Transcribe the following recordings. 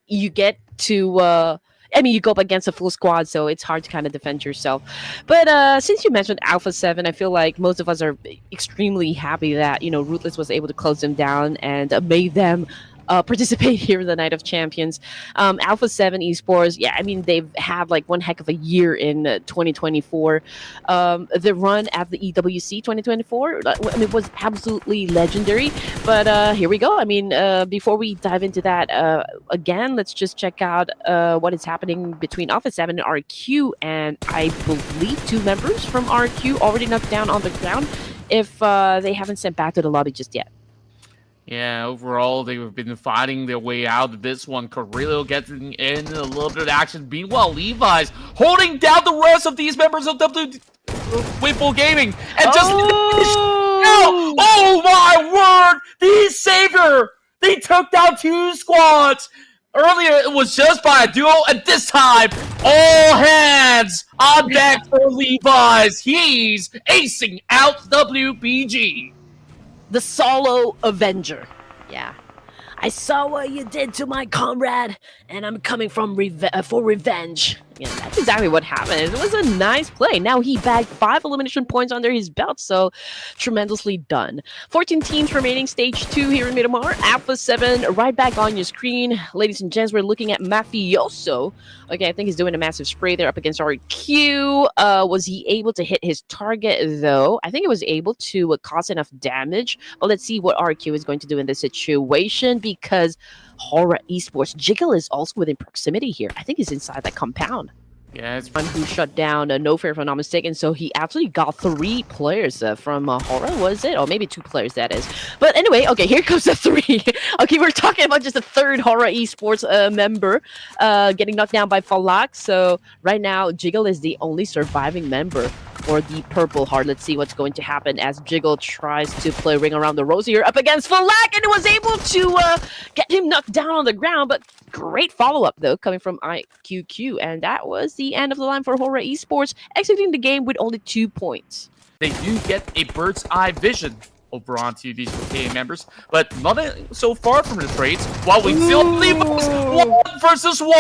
you get to. You go up against a full squad, so it's hard to kind of defend yourself. But since you mentioned Alpha 7, I feel like most of us are extremely happy that, Ruthless was able to close them down and made them participate here in the Night of Champions. Alpha 7 Esports, yeah, they've had like one heck of a year in 2024. The run at the EWC 2024, was absolutely legendary. But here we go. Before we dive into that, again, let's just check out what is happening between Alpha 7 and RQ. And I believe 2 members from RQ already knocked down on the ground if they haven't sent back to the lobby just yet. Yeah, overall, they've been fighting their way out of this one. Carrillo getting in a little bit of action. Meanwhile, Levi's holding down the rest of these members of Whipple Gaming. And just... Oh my word! The Savior! They took down 2 squads! Earlier, it was just by a duo, and this time, all hands on deck for Levi's. He's acing out WBG. The solo Avenger. Yeah. I saw what you did to my comrade, and I'm coming for revenge. Yeah, that's exactly what happened. It was a nice play. Now he bagged 5 elimination points under his belt, so tremendously done. 14 teams remaining, stage 2 here in Miramar. Alpha 7 right back on your screen. Ladies and gents, we're looking at Mafioso. Okay, I think he's doing a massive spray there up against RQ. Was he able to hit his target, though? I think he was able to cause enough damage. But let's see what RQ is going to do in this situation, because Horror Esports, Jiggle is also within proximity here. I think he's inside that compound. Yeah, it's one who shut down No Fair, if I'm not mistaken. So he actually got 3 players from Horror, was it? Or maybe 2 players, that is. But anyway, okay, here comes the 3. Okay, we're talking about just a 3rd Horror Esports member getting knocked down by Falak. So right now, Jiggle is the only surviving member for the Purple Heart. Let's see what's going to happen as Jiggle tries to play Ring Around the Rosie here up against Falak, and it was able to get him knocked down on the ground. But great follow-up, though, coming from IQQ. And that was the end of the line for Horror Esports, exiting the game with only 2 points. They do get a bird's eye vision over onto these rotating members, but not so far from the trades. While we still believe it's 1 versus 1,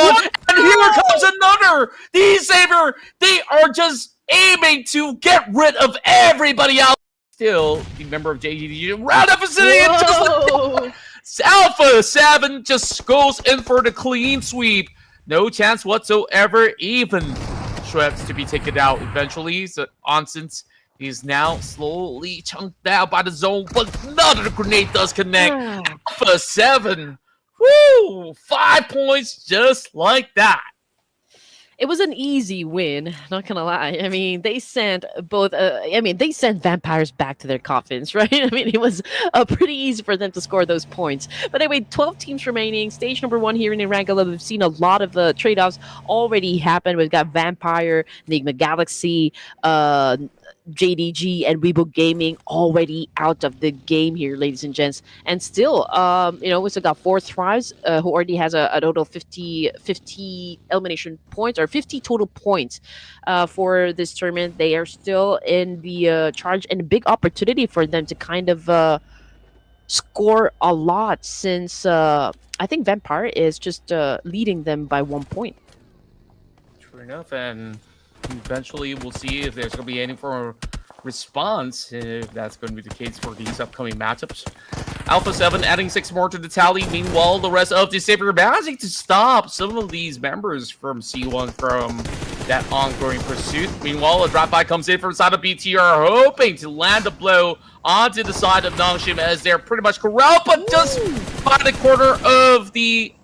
and here comes another! The Savior, they are just aiming to get rid of everybody else. Still, the member of JDG round up vicinity, and just like Alpha 7 just goes in for the clean sweep. No chance whatsoever, even Shrebs to be taken out eventually. So Onsens is now slowly chunked out by the zone, but another grenade does connect. Alpha 7, woo, 5 points just like that. It was an easy win, not gonna lie. They sent both. They sent vampires back to their coffins, right? It was pretty easy for them to score those points. But anyway, 12 teams remaining. Stage number 1 here in Irangala. We've seen a lot of trade-offs already happen. We've got Vampire, Enigma Galaxy, JDG, and Weibo Gaming already out of the game here, ladies and gents. And still, we still got 4 Thrives, who already has a total of 50 elimination points, or 50 total points for this tournament. They are still in the charge, and a big opportunity for them to kind of score a lot, since I think Vampire is just leading them by 1 point. True enough, and eventually we'll see if there's going to be any form of response, if that's going to be the case for these upcoming matchups. Alpha 7 adding 6 more to the tally. Meanwhile, the rest of the Savior managing to stop some of these members from C1 from that ongoing pursuit. Meanwhile, a drop-by comes in from the side of BTR, hoping to land a blow onto the side of Langsung, as they're pretty much corralled, but just by the corner of the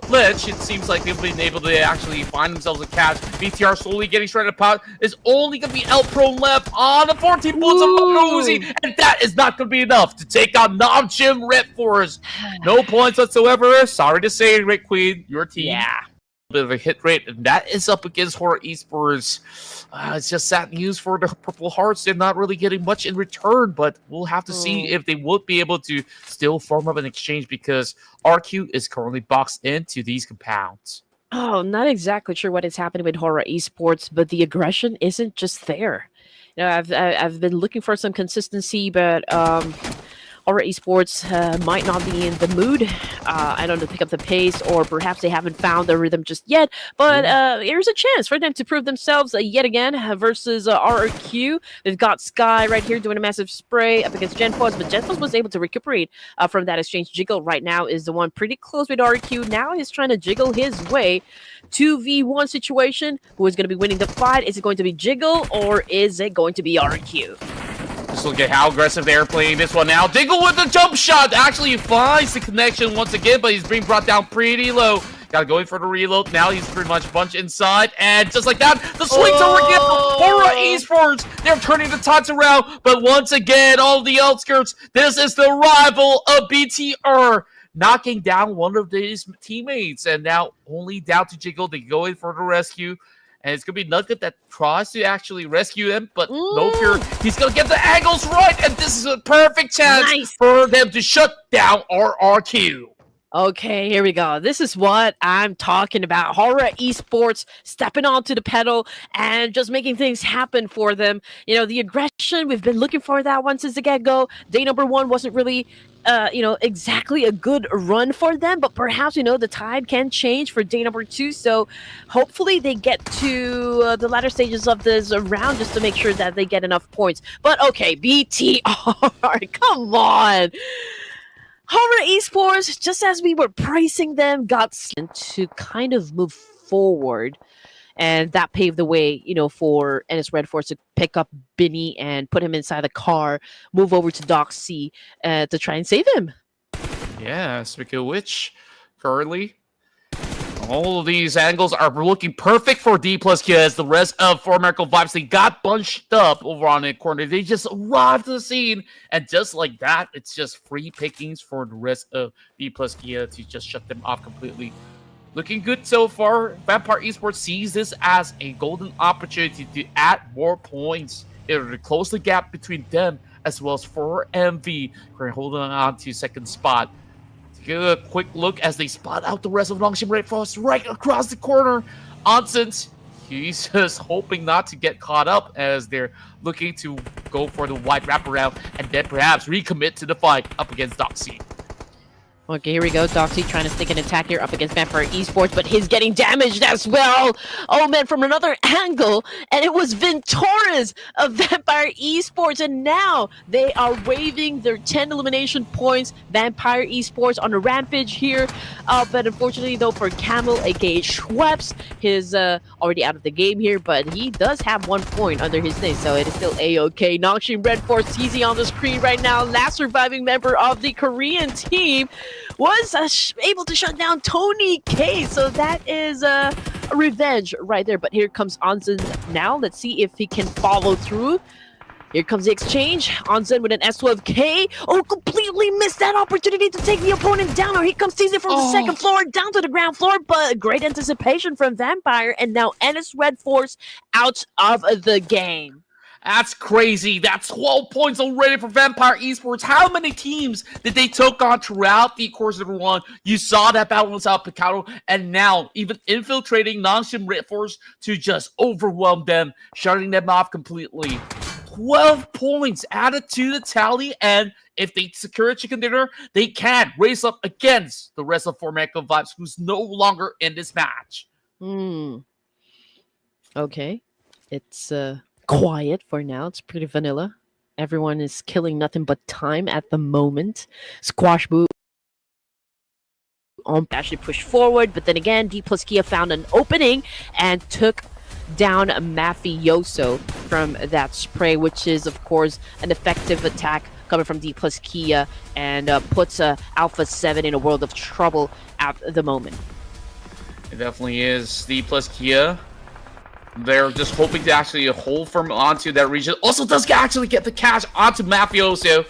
ledge, it seems like they've been able to actually find themselves a catch. BTR slowly getting shredded apart. Is only going to be L-Prone left on the 14 bullets of Uzi, and that is not going to be enough to take on Namjim Rip Force. No points whatsoever. Sorry to say, Red Queen, your team. Yeah. Bit of a hit rate, and that is up against Horror Esports. It's just sad news for the Purple Hearts. They're not really getting much in return, but we'll have to see if they would be able to still form up an exchange, because RQ is currently boxed into these compounds. Oh, not exactly sure what is happening with Horror Esports, but the aggression isn't just there. I've been looking for some consistency, but Aura Esports might not be in the mood. I don't know, to pick up the pace, or perhaps they haven't found the rhythm just yet. But here's a chance for them to prove themselves yet again versus RRQ. They've got Sky right here doing a massive spray up against Genfos, but Genfos was able to recuperate from that exchange. Jiggle right now is the one pretty close with RRQ. Now he's trying to jiggle his way 2v1 situation. Who is going to be winning the fight? Is it going to be Jiggle or is it going to be RQ? Just look at how aggressive they're playing this one now. Diggle with the jump shot. Actually finds the connection once again, but he's being brought down pretty low. Gotta go in for the reload. Now he's pretty much bunched inside. And just like that, the swings are again. Aura Esports, they're turning the tides around. But once again, all the outskirts, this is the rival of BTR. Knocking down one of his teammates. And now only down to Jiggle. They go in for the rescue. And it's going to be Nugget that tries to actually rescue him, but no fear. He's going to get the angles right, and this is a perfect chance for them to shut down RRQ. Okay, here we go. This is what I'm talking about. Aura Esports stepping onto the pedal and just making things happen for them. You know, the aggression, we've been looking for that one since the get-go. Day number 1 wasn't really, exactly a good run for them, but perhaps, the tide can change for day number 2. So hopefully they get to the latter stages of this round just to make sure that they get enough points. But okay, BTR, come on. Aura Esports, just as we were praising them, got to kind of move forward. And that paved the way, for NS Red Force to pick up Binny and put him inside the car, move over to Doc C to try and save him. Yeah, speaking of which, currently, all of these angles are looking perfect for D plus Kia as the rest of Four Miracle Vibes, they got bunched up over on the corner. They just arrived to the scene, and just like that, it's just free pickings for the rest of D plus Kia to just shut them off completely. Looking good so far. Vampire Esports sees this as a golden opportunity to add more points in order to close the gap between them as well as 4MV, currently holding on to second spot. Give a quick look as they spot out the rest of Langsung Red Force right across the corner. Onsens, he's just hoping not to get caught up as they're looking to go for the wide wraparound and then perhaps recommit to the fight up against Doxy. Okay, here we go. Doxy trying to stick an attack here up against Vampire Esports, but he's getting damaged as well. Oh man, from another angle, and it was Ventoras of Vampire Esports, and now they are waiving their 10 elimination points. Vampire Esports on a rampage here, but unfortunately though for Camel, aka Schweppes, he's already out of the game here, but he does have 1 point under his name, so it is still a-okay. Langsung Red Force easy on the screen right now. Last surviving member of the Korean team was able to shut down Tony K, so that is a revenge right there. But here comes Onsen now. Let's see if he can follow through. Here comes the exchange. Onsen with an S12K. Oh, completely missed that opportunity to take the opponent down. Or he comes seizing from the second floor down to the ground floor. But great anticipation from Vampire. And now NS Red Force out of the game. That's crazy. That's 12 points already for Vampire Esports. How many teams did they took on throughout the course of the run? You saw that battle was out Picaro, and now even infiltrating Langsung Red Force to just overwhelm them, shutting them off completely. 12 points added to the tally, and if they secure a chicken dinner, they can race up against the rest of Four Miracle Vibes, who's no longer in this match. Okay. It's quiet for now. It's pretty vanilla. Everyone is killing nothing but time at the moment. Squash boot actually pushed forward, but then again, D plus Kia found an opening and took down Mafioso from that spray, which is of course an effective attack coming from D plus Kia, and puts Alpha 7 in a world of trouble at the moment. It definitely is. D plus Kia, they're just hoping to actually hold firm onto that region. Also does actually get the cash onto Mafioso.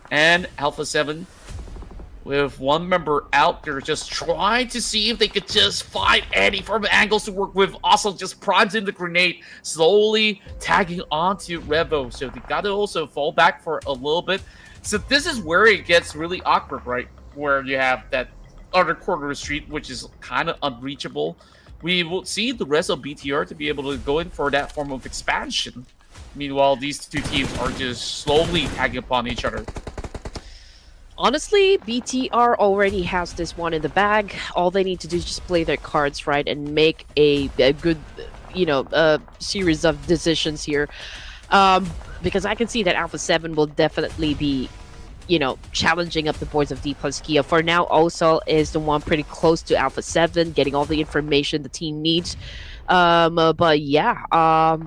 And Alpha 7, with one member out, they're just trying to see if they could just find any from angles to work with. Also just primes in the grenade, slowly tagging onto Revo. So they got to also fall back for a little bit. So this is where it gets really awkward, right? Where you have that other corner of the street, which is kind of unreachable. We will see the rest of BTR to be able to go in for that form of expansion. Meanwhile, these two teams are just slowly tagging upon each other. Honestly, BTR already has this one in the bag. All they need to do is just play their cards right and make a good, series of decisions here. Because I can see that Alpha 7 will definitely be, challenging up the boards of D plus Kia. For now, Osal is the one pretty close to Alpha 7, getting all the information the team needs. But yeah,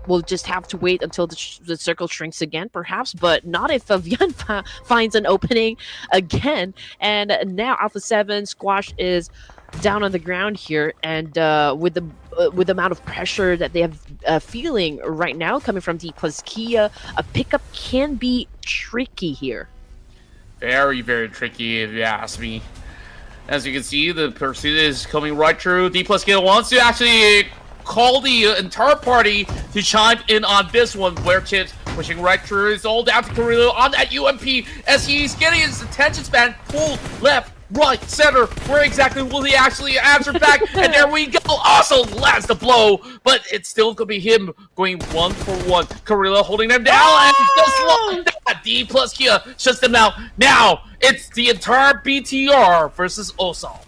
we'll just have to wait until the circle shrinks again, perhaps, but not if Vian finds an opening again. And now Alpha 7 Squash is down on the ground here, and with the amount of pressure that they have feeling right now coming from D plus Kia, a pickup can be tricky here. Very, very tricky, if you ask me. As you can see, the pursuit is coming right through. D plus Kia wants to actually call the entire party to chime in on this one, where Chips pushing right through. It's all down to Carrillo on that UMP as he's getting his attention span pulled left, right, center. Where exactly will he actually answer back? And there we go. Also lands the blow, but it's still gonna be him going 1-for-1. Carrillo holding them down and just look that D plus Kia shuts them out. Now it's the entire BTR versus Osal.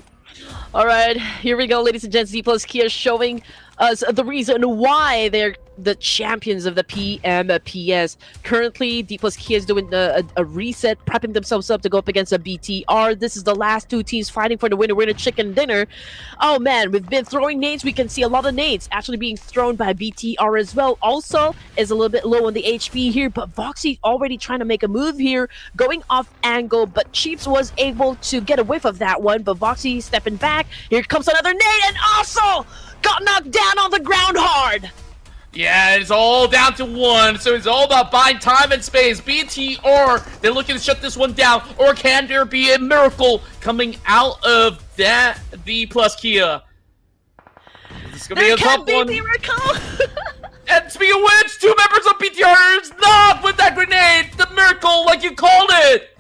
All right, here we go, ladies and gents. D plus Kia showing us the reason why they're the champions of the PMPS. Currently, D plus Kia is doing a reset, prepping themselves up to go up against a BTR. This is the last two teams fighting for the winner chicken dinner. Oh man, we've been throwing nades. We can see a lot of nades actually being thrown by BTR as well. Also, is a little bit low on the HP here, but Voxy already trying to make a move here, going off angle, but Chiefs was able to get a whiff of that one, but Voxy stepping back. Here comes another nade, and also got knocked down on the ground hard. Yeah, it's all down to one, so it's all about buying time and space. BTR, they're looking to shut this one down, or can there be a miracle coming out of that D plus Kia? This is gonna be a tough one. Miracle. And speaking of which, two members of BTR is not with that grenade, the miracle like you called it.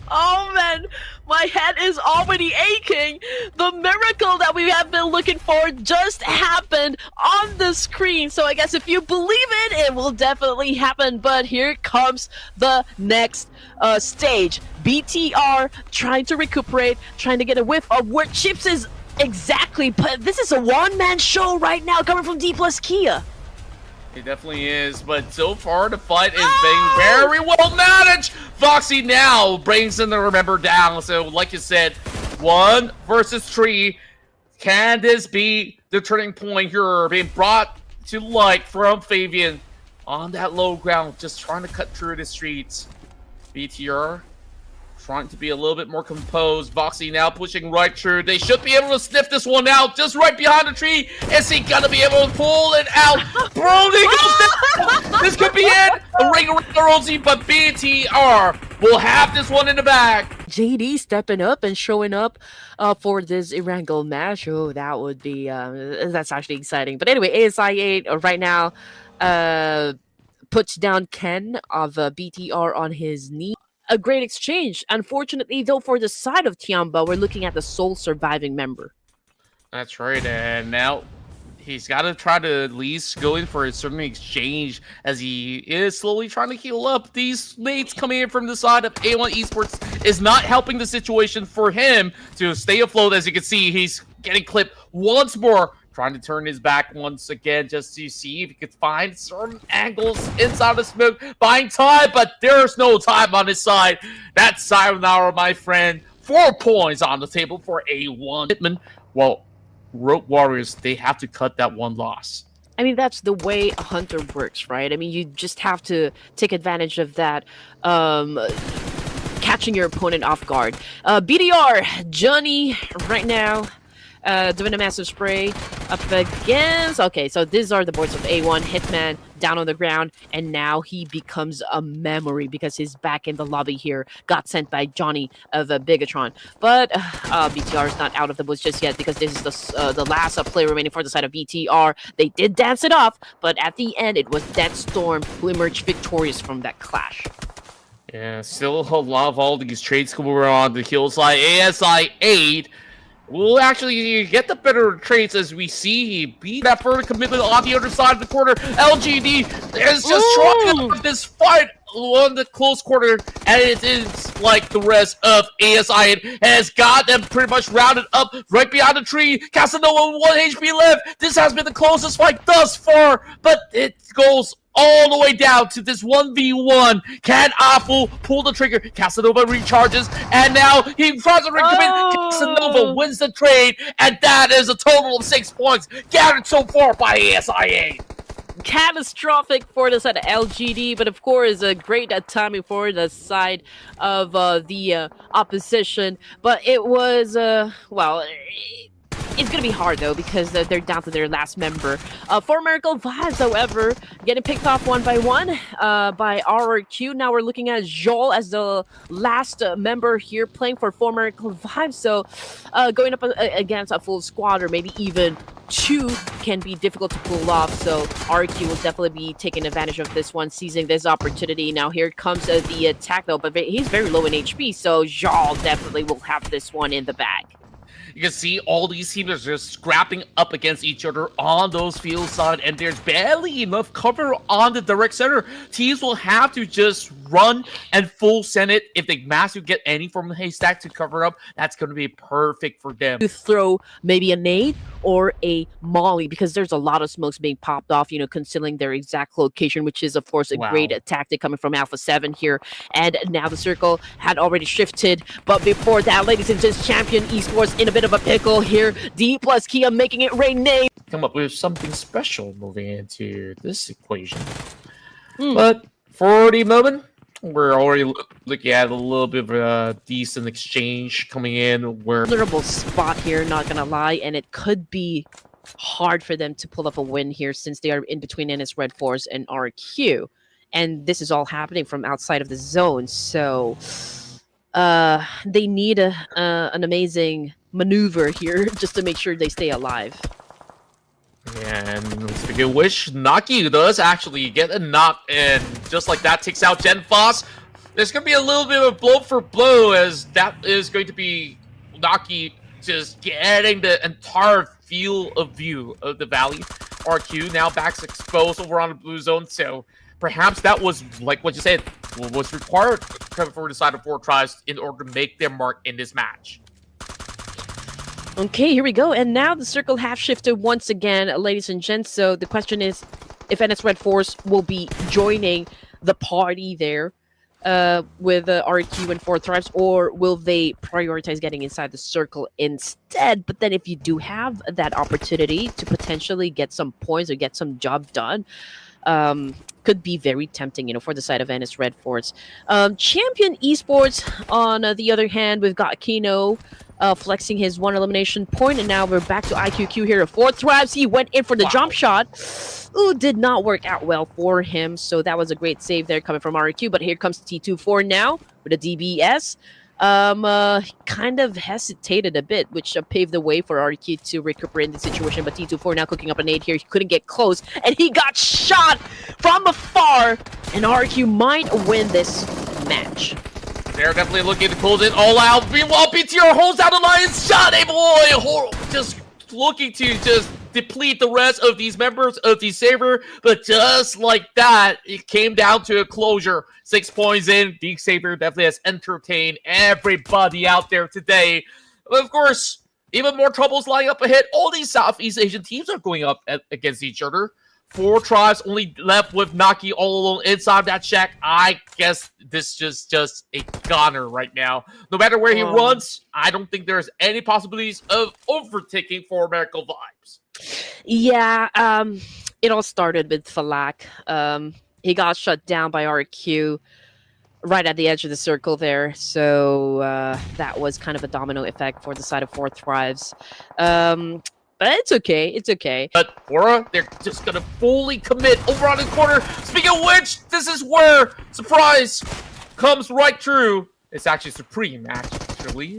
Oh man, my head is already aching. The miracle that we have been looking for just happened on the screen. So I guess if you believe it, it will definitely happen. But here comes the next stage. BTR trying to recuperate, trying to get a whiff of where Chips is exactly. But this is a one-man show right now coming from D plus Kia. It definitely is, but so far the fight is being very well managed. Foxy now brings in the remember down. So like you said, 1 versus 3. Can this be the turning point here being brought to light from Fabian on that low ground, just trying to cut through the streets? BTR trying to be a little bit more composed. Voxy now pushing right through. They should be able to sniff this one out just right behind the tree. Is he gonna be able to pull it out? Brody goes down. This could be it. A ring around the rosy, but BTR will have this one in the bag. JD stepping up and showing up for this Erangel match. Oh, that would be that's actually exciting. But anyway, ASI 8 right now puts down Ken of BTR on his knee. A great exchange. Unfortunately, though, for the side of Tiamba, we're looking at the sole surviving member. That's right, and now he's got to try to at least go in for a certain exchange as he is slowly trying to heal up. These mates coming in from the side of A1 Esports is not helping the situation for him to stay afloat. As you can see, he's getting clipped once more, trying to turn his back once again just to see if he could find certain angles inside the smoke, buying time, but there's no time on his side. That's sayonara, my friend. 4 points on the table for A1. Hitman, well, Rogue Warriors, they have to cut that one loss. I mean, that's the way a hunter works, right? I mean, you just have to take advantage of that, catching your opponent off guard. BDR, Johnny, right now, doing a massive spray up against... Okay, so these are the boards of A1. Hitman down on the ground, and now he becomes a memory because he's back in the lobby here. Got sent by Johnny of Bigatron. But BTR is not out of the woods just yet because this is the last player remaining for the side of BTR. They did dance it off, but at the end, it was Death Storm who emerged victorious from that clash. Yeah, still a lot of all these trades coming on the kill side. ASI 8 will actually get the better traits as we see he beat that further commitment on the other side of the corner. LGD is just trying to this fight on the close quarter, and it is like the rest of ASI has got them pretty much rounded up right behind the tree. Casanova with 1 HP left. This has been the closest fight thus far, but it goes all the way down to this 1v1. Can Apple pull the trigger? Casanova recharges, and now he tries to recommit. Casanova wins the trade, and that is a total of 6 points gathered so far by ASIA. Catastrophic for the side of LGD, but of course a great timing for the side of the opposition. But it was it's gonna be hard though because they're down to their last member. For Miracle Vibes, however, getting picked off one by one by RRQ. Now we're looking at Joel as the last member here playing for Miracle Vibes. So going up against a full squad or maybe even two can be difficult to pull off. So RQ will definitely be taking advantage of this one, seizing this opportunity. Now here comes the attack though, but he's very low in HP, so Joel definitely will have this one in the bag. You can see all these teams are just scrapping up against each other on those field side, and there's barely enough cover on the direct center. Teams will have to just run and full send it. If they manage to get any from the haystack to cover up, that's going to be perfect for them. To throw maybe a nade or a molly, because there's a lot of smokes being popped off, you know, concealing their exact location, which is of course a great tactic coming from Alpha 7 here. And now the circle had already shifted, but before that, ladies and gents, Champion Esports in a bit of a pickle here. D plus Kia making it rain nade. Come up with something special moving into this equation. But for the moment, we're already looking at a little bit of a decent exchange coming in. Where vulnerable spot here, not gonna lie, and it could be hard for them to pull off a win here since they are in between NS Red Force and RQ, and this is all happening from outside of the zone. So they need an amazing maneuver here just to make sure they stay alive. And speaking of which, Naki does actually get a knock, and just like that takes out Gen Foss. There's going to be a little bit of blow for blow, as that is going to be Naki just getting the entire field of view of the valley. RQ now backs exposed over on the blue zone, so perhaps that was, like what you said, was required for the side of 4 tries in order to make their mark in this match. Okay, here we go. And now the circle half shifted once again, ladies and gents. So the question is if NS Red Force will be joining the party there with RQ and 4 Thrives, or will they prioritize getting inside the circle instead? But then if you do have that opportunity to potentially get some points or get some job done, could be very tempting, you know, for the side of NS Red Force. Champion Esports, on the other hand, we've got Kino flexing his 1 elimination point, and now we're back to IQQ here. 4 Thrives, he went in for the jump shot. Ooh, did not work out well for him, so that was a great save there coming from RQ, but here comes T24 now with a DBS. Kind of hesitated a bit, which paved the way for RQ to recuperate in the situation, but T24 now cooking up an 8 here. He couldn't get close, and he got shot from afar, and RQ might win this match. They're definitely looking to close it all out. Meanwhile, BTR holds out the Lion's shot. Just looking to just deplete the rest of these members of the Saber. But just like that, it came down to a closure. 6 points in. The Saber definitely has entertained everybody out there today. But of course, even more troubles lying up ahead. All these Southeast Asian teams are going up against each other. 4 tribes only left with Naki all alone inside that shack. I guess this is just a goner right now. No matter where he runs, I don't think there's any possibilities of overtaking for Miracle Vibes. Yeah, it all started with Falak. He got shut down by RQ right at the edge of the circle there. So that was kind of a domino effect for the side of 4 Thrives. But it's okay. It's okay. But Bora, they're just going to fully commit over on the corner. Speaking of which, this is where surprise comes right through. It's actually Supreme, actually,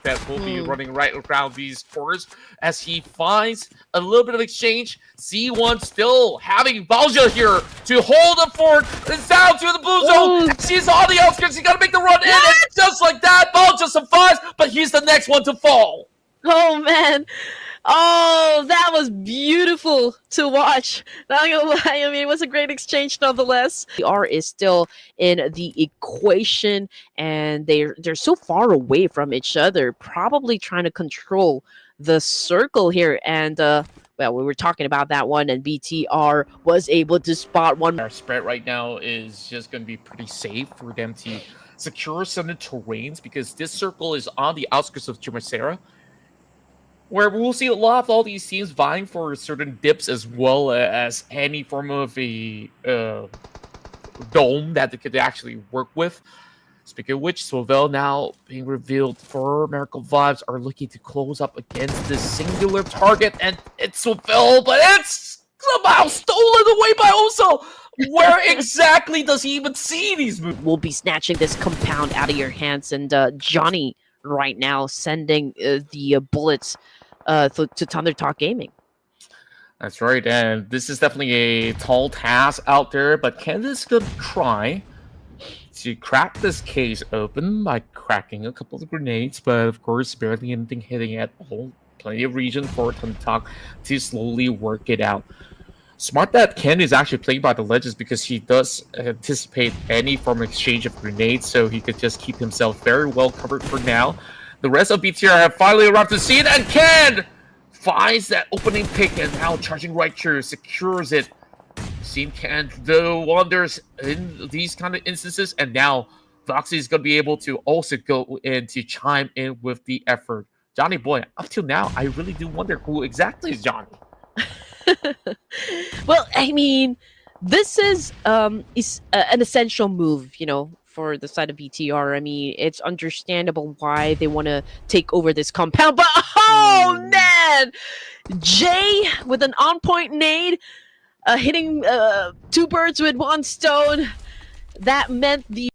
that will be running right around these corners as he finds a little bit of exchange. C1 still having Valja here to hold the fort. It's down to the blue zone. She's on the outskirts. He's got to make the run in. And just like that, Valja survives, but he's the next one to fall. Oh, man. Oh, that was beautiful to watch. Not gonna lie, I mean, it was a great exchange nonetheless. BR is still in the equation, and they're so far away from each other, probably trying to control the circle here. And well, we were talking about that one, and BTR was able to spot one. Our spread right now is just going to be pretty safe for them to secure some of the terrains, because this circle is on the outskirts of Terima, where we'll see a lot of all these teams vying for certain dips as well as any form of a dome that they could actually work with. Speaking of which, Swavel now being revealed for Miracle Vibes are looking to close up against this singular target, and it's Swavel, but it's somehow stolen away by Oso. Where exactly does he even see these moves? We'll be snatching this compound out of your hands, and Johnny right now sending the bullets to Thunder Talk Gaming. That's right, and this is definitely a tall task out there, but Candace could try to crack this case open by cracking a couple of grenades, but of course, barely anything hitting at all. Plenty of region for Thunder Talk to slowly work it out. Smart that Ken is actually playing by the ledges, because he does anticipate any form of exchange of grenades, so he could just keep himself very well covered for now. The rest of BTR have finally arrived to see it, and Ken finds that opening pick, and now charging right here, secures it. Seen Ken do wonders in these kind of instances, and now Voxy is going to be able to also go in to chime in with the effort. Johnny boy, up till now, I really do wonder who exactly is Johnny. Well, I mean, this is an essential move, for the side of BTR. I mean, it's understandable why they want to take over this compound, but oh man, Jay with an on-point nade, hitting two birds with one stone. That meant the